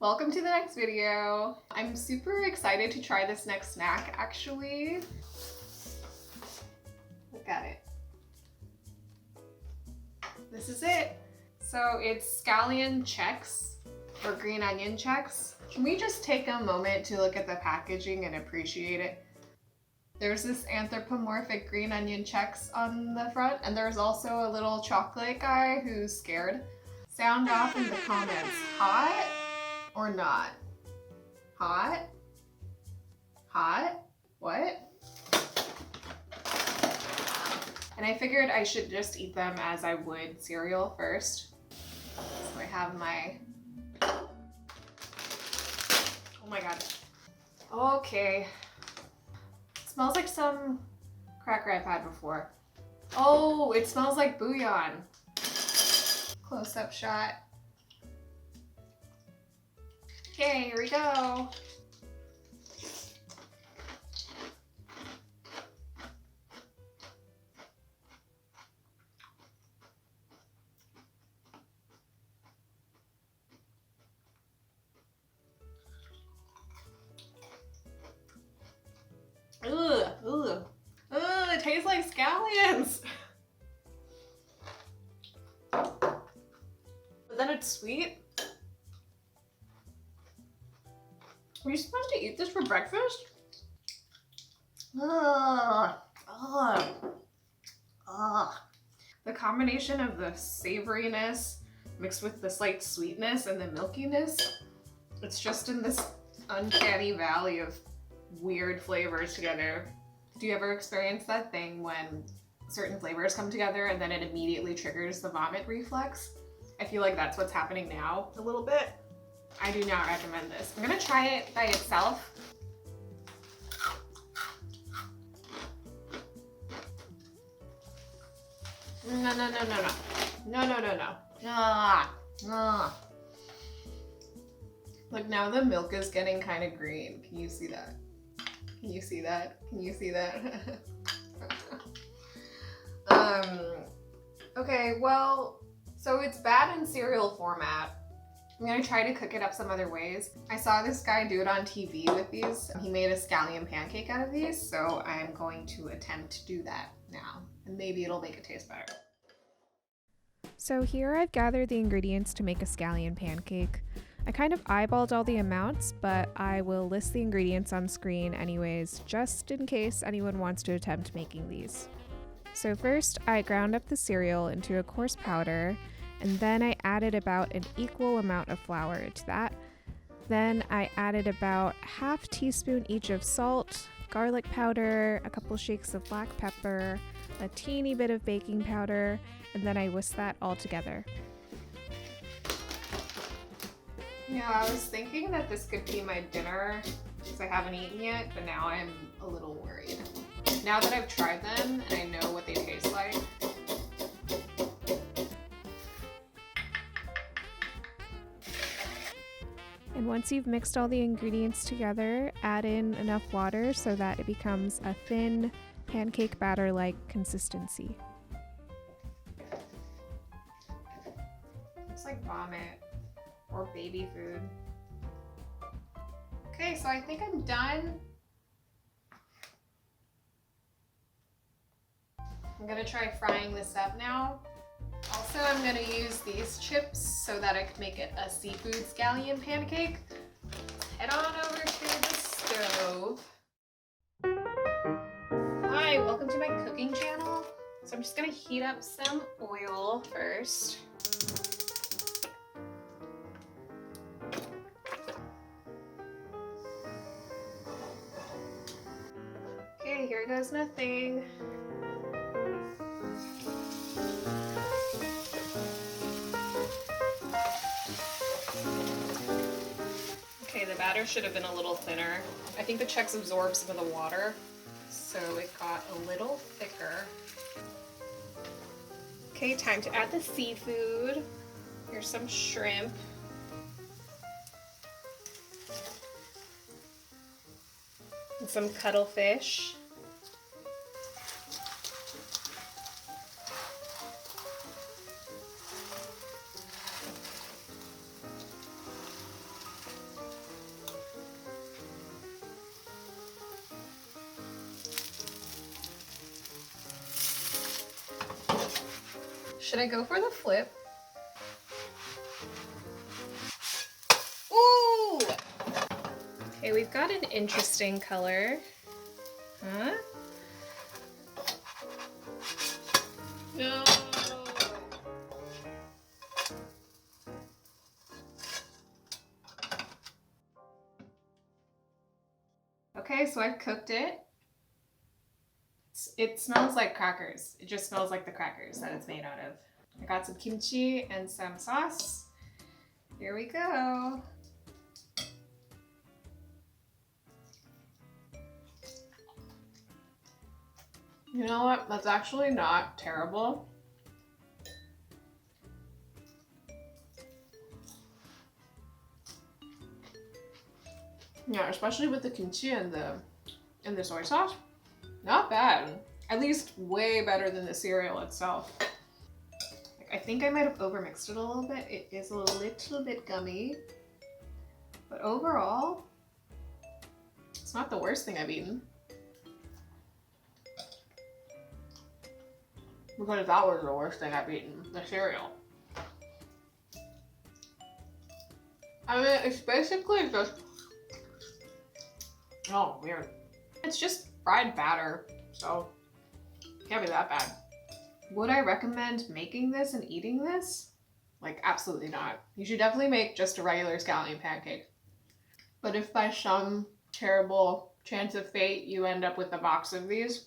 Welcome to the next video. I'm super excited to try this next snack actually. Look at it. This is it. So it's scallion chex or green onion chex. Can we just take a moment to look at the packaging and appreciate it? There's this anthropomorphic green onion chex on the front, and there's also a little chocolate guy who's scared. Sound off in the comments. Hot or not? Hot? Hot? What? And I figured I should just eat them as I would cereal first. So I have my... Oh my god. Okay. Smells like some cracker I've had before. Oh, it smells like bouillon. Close-up shot. Okay, here we go. Ugh, it tastes like scallions. But then it's sweet. Are you supposed to eat this for breakfast? Ugh. Ugh. Ugh. The combination of the savoriness mixed with the slight sweetness and the milkiness, it's just in this uncanny valley of weird flavors together. Do you ever experience that thing when certain flavors come together and then it immediately triggers the vomit reflex? I feel like that's what's happening now a little bit. I do not recommend this. I'm gonna try it by itself. No. Look, now the milk is getting kind of green. Can you see that? Can you see that? Can you see that? Okay, well, so it's bad in cereal format. I'm gonna try to cook it up some other ways. I saw this guy do it on TV with these. He made a scallion pancake out of these, so I'm going to attempt to do that now. And maybe it'll make it taste better. So here I've gathered the ingredients to make a scallion pancake. I kind of eyeballed all the amounts, but I will list the ingredients on screen anyways, just in case anyone wants to attempt making these. So first, I ground up the cereal into a coarse powder, and then I added about an equal amount of flour to that. Then I added about half teaspoon each of salt, garlic powder, a couple shakes of black pepper, a teeny bit of baking powder, and then I whisked that all together. Yeah, I was thinking that this could be my dinner because I haven't eaten yet, but now I'm a little worried. Now that I've tried them and I know what they taste like. And once you've mixed all the ingredients together, add in enough water so that it becomes a thin pancake batter-like consistency. Looks like vomit or baby food. Okay, so I think I'm done. I'm gonna try frying this up now. Also, I'm gonna use these chips so that I can make it a seafood scallion pancake. Head on over to the stove. Hi, welcome to my cooking channel. So I'm just gonna heat up some oil first. Okay, here goes nothing. Okay, the batter should have been a little thinner. I think the Chex absorbed some of the water, so it got a little thicker. Okay, time to add the seafood. Here's some shrimp. And some cuttlefish. Should I go for the flip? Ooh! Okay, we've got an interesting color. Huh? No! Okay, so I've cooked it. It smells like crackers. It just smells like the crackers that it's made out of. I got some kimchi and some sauce. Here we go. You know what? That's actually not terrible. Yeah, especially with the kimchi and the soy sauce. Not bad. At least way better than the cereal itself. I think I might have overmixed it a little bit. It is a little bit gummy. But overall, it's not the worst thing I've eaten. Because that was the worst thing I've eaten, the cereal. I mean, it's basically just... Oh, weird. It's just fried batter, so it can't be that bad. Would I recommend making this and eating this? Like, absolutely not. You should definitely make just a regular scallion pancake. But if by some terrible chance of fate you end up with a box of these,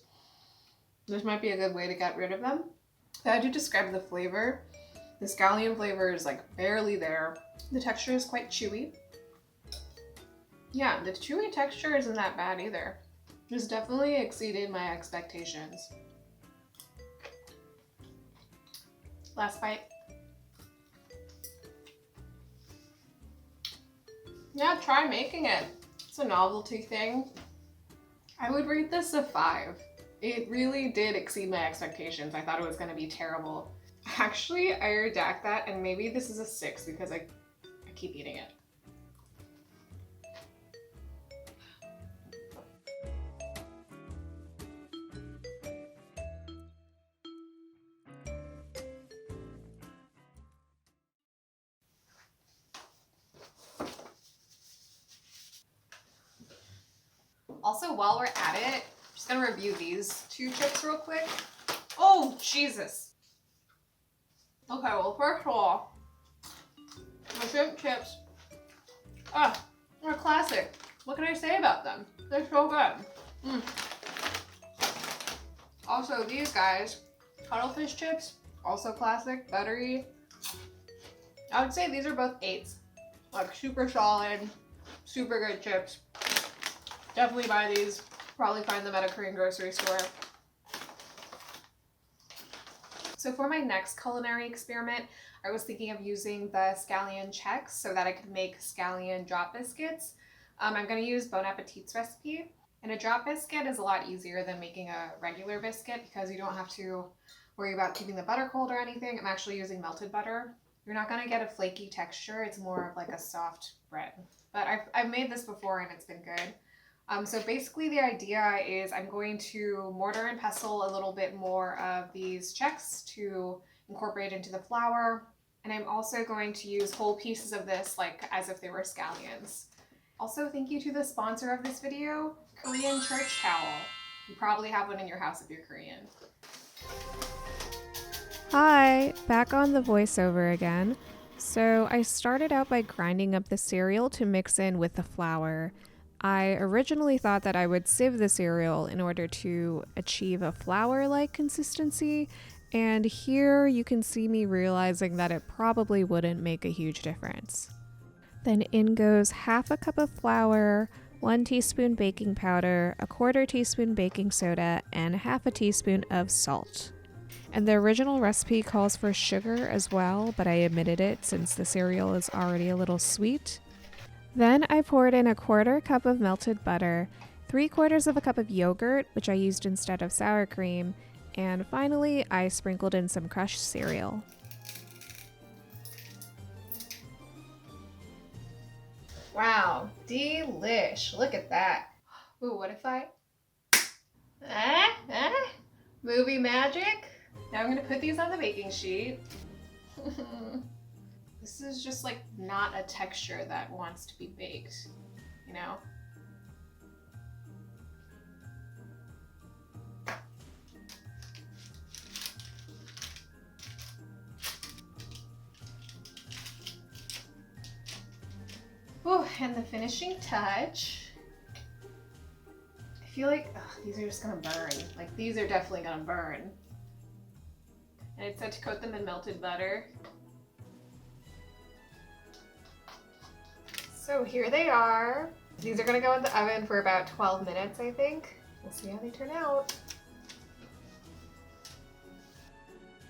this might be a good way to get rid of them. How to describe the flavor? The scallion flavor is like barely there. The texture is quite chewy. Yeah, the chewy texture isn't that bad either. This definitely exceeded my expectations. Last bite. Yeah, try making it. It's a novelty thing. I would rate this a 5. It really did exceed my expectations. I thought it was going to be terrible. Actually, I redact that, and maybe this is a 6 because I keep eating it. Also, while we're at it, I'm just gonna review these 2 chips real quick. Oh, Jesus. Okay, well, first of all, the shrimp chips, they're a classic. What can I say about them? They're so good. Also, these guys, cuttlefish chips, also classic, buttery. I would say these are both 8s. Like, super solid, super good chips. Definitely buy these. Probably find them at a Korean grocery store. So for my next culinary experiment, I was thinking of using the scallion chex so that I could make scallion drop biscuits. I'm going to use Bon Appetit's recipe. And a drop biscuit is a lot easier than making a regular biscuit because you don't have to worry about keeping the butter cold or anything. I'm actually using melted butter. You're not going to get a flaky texture. It's more of like a soft bread. But I've made this before and it's been good. So basically the idea is I'm going to mortar and pestle a little bit more of these chex to incorporate into the flour. And I'm also going to use whole pieces of this like as if they were scallions. Also, thank you to the sponsor of this video, Korean church towel. You probably have one in your house if you're Korean. Hi, back on the voiceover again. So I started out by grinding up the cereal to mix in with the flour. I originally thought that I would sieve the cereal in order to achieve a flour-like consistency, and here you can see me realizing that it probably wouldn't make a huge difference. Then in goes half a cup of flour, 1 teaspoon baking powder, 1/4 teaspoon baking soda, and half a teaspoon of salt. And the original recipe calls for sugar as well, but I omitted it since the cereal is already a little sweet. Then I poured in 1/4 cup of melted butter, 3/4 of a cup of yogurt, which I used instead of sour cream, and finally I sprinkled in some crushed cereal. Wow, delish. Look at that. Ooh, what if I... Movie magic? Now I'm gonna put these on the baking sheet. This is just like not a texture that wants to be baked, you know? Oh, and the finishing touch. I feel like these are just gonna burn. Like these are definitely gonna burn. And it said to coat them in melted butter. So here they are. These are gonna go in the oven for about 12 minutes, I think. We'll see how they turn out.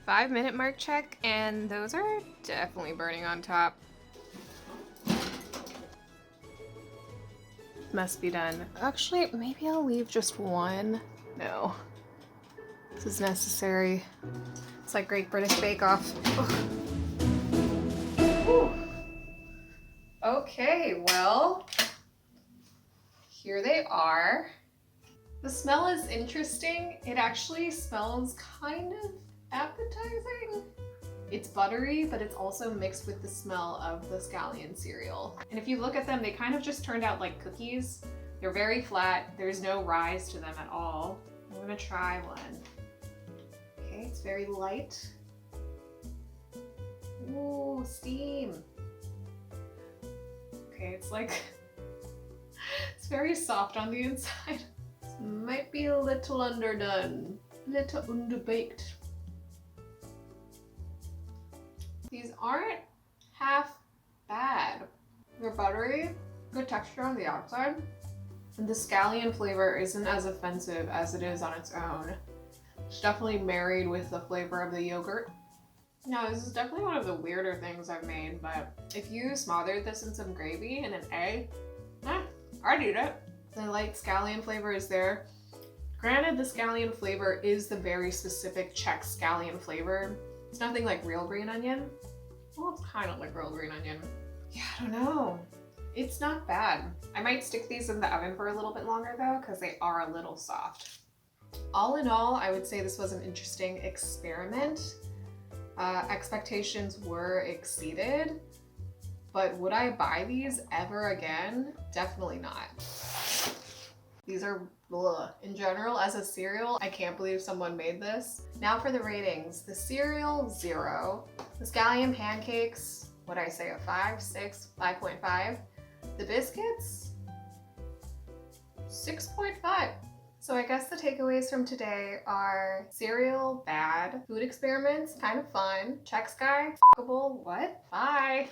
5-minute mark check, and those are definitely burning on top. Must be done. Actually, maybe I'll leave just one. No. This is necessary. It's like Great British Bake Off. Okay, well, here they are. The smell is interesting. It actually smells kind of appetizing. It's buttery, but it's also mixed with the smell of the scallion cereal. And if you look at them, they kind of just turned out like cookies. They're very flat. There's no rise to them at all. I'm gonna try one. Okay, it's very light. Ooh, steam. Okay, it's like, it's very soft on the inside. This might be a little underdone, little underbaked. These aren't half bad. They're buttery, good texture on the outside, and the scallion flavor isn't as offensive as it is on its own. It's definitely married with the flavor of the yogurt. Now, this is definitely one of the weirder things I've made, but if you smothered this in some gravy and an egg, I'd eat it. The light scallion flavor is there. Granted, the scallion flavor is the very specific chex scallion flavor. It's nothing like real green onion. Well, it's kind of like real green onion. Yeah, I don't know. It's not bad. I might stick these in the oven for a little bit longer though, because they are a little soft. All in all, I would say this was an interesting experiment. Expectations were exceeded, but would I buy these ever again? Definitely not. These are ugh. In general, as a cereal, I can't believe someone made this. Now for the ratings. The cereal, 0. The scallion pancakes, what'd I say, a 5, 6, 5.5. The biscuits, 6.5. So I guess the takeaways from today are cereal, bad. Food experiments, kind of fun. Chex guy, fuckable, what? Bye.